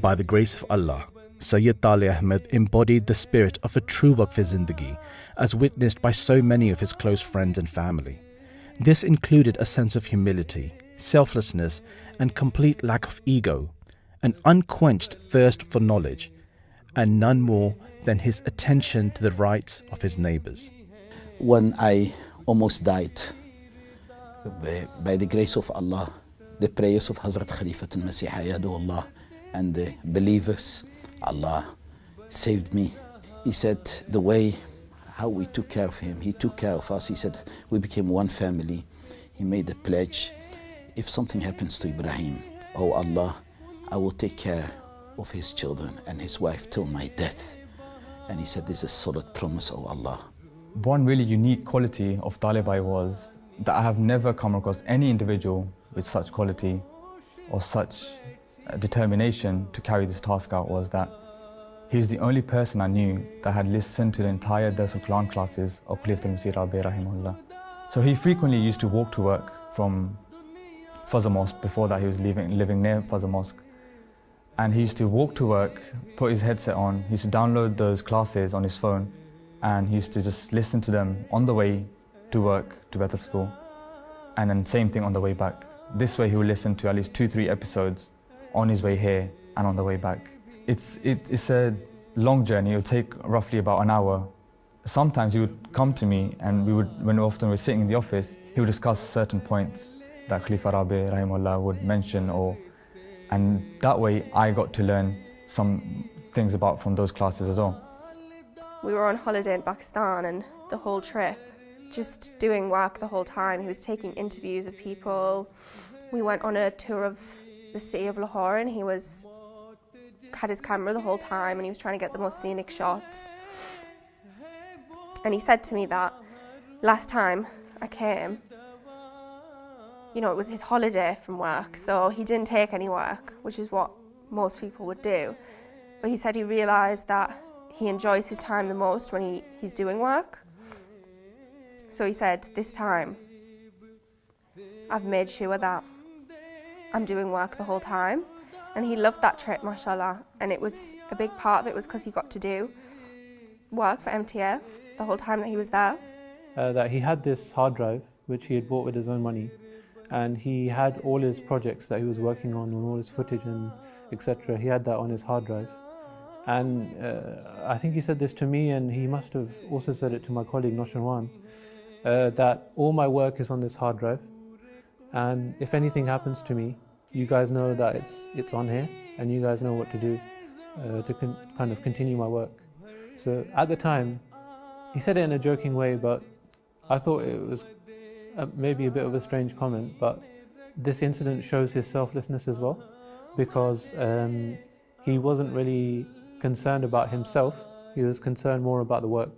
By the grace of Allah, Syed Taalay Ahmed embodied the spirit of a true Waqf Zindagi, as witnessed by so many of his close friends and family. This included a sense of humility, selflessness, and complete lack of ego, an unquenched thirst for knowledge, and none more than his attention to the rights of his neighbors. When I almost died, by the grace of Allah, the prayers of Hazrat Khalifat al-Masih Ayadullah and the believers, Allah saved me. He said the way how we took care of him, he took care of us. He said we became one family. He made a pledge, if something happens to Ibrahim, oh Allah, I will take care of his children and his wife till my death. And he said, this is a solid promise, oh Allah. One really unique quality of Taalay Bhai was that I have never come across any individual with such quality or such determination to carry this task out, was that he was the only person I knew that had listened to the entire Dars al-Quran classes of Khalifatul Masih Rabi rahimahullah. So he frequently used to walk to work from Fazl Mosque. Before that he was living near Fazl Mosque. And he used to walk to work, put his headset on, he used to download those classes on his phone, and he used to just listen to them on the way to work, to Bethel School, and then same thing on the way back. This way he would listen to at least 2-3 episodes on his way here and on the way back. It's a long journey. It would take roughly about an hour. Sometimes he would come to me, and when often we're sitting in the office, he would discuss certain points that Khalifa Rabi rahimahullah would mention, and that way I got to learn some things from those classes as well. We were on holiday in Pakistan, and the whole trip, just doing work the whole time. He was taking interviews of people. We went on a tour of the city of Lahore, and he had his camera the whole time, and he was trying to get the most scenic shots. And he said to me that last time I came, it was his holiday from work, so he didn't take any work, which is what most people would do. But he said he realised that he enjoys his time the most when he's doing work. So he said, this time, I've made sure that I'm doing work the whole time. And he loved that trip, mashallah. And it was a big part of it was because he got to do work for MTA the whole time that he was there. That he had this hard drive, which he had bought with his own money. And he had all his projects that he was working on all his footage and etc. He had that on his hard drive. And I think he said this to me, and he must have also said it to my colleague Nosharwan, that all my work is on this hard drive, and if anything happens to me, you guys know that it's on here, and you guys know what to do to kind of continue my work. So at the time, he said it in a joking way, but I thought it was maybe a bit of a strange comment, but this incident shows his selflessness as well, because he wasn't really concerned about himself, he was concerned more about the work.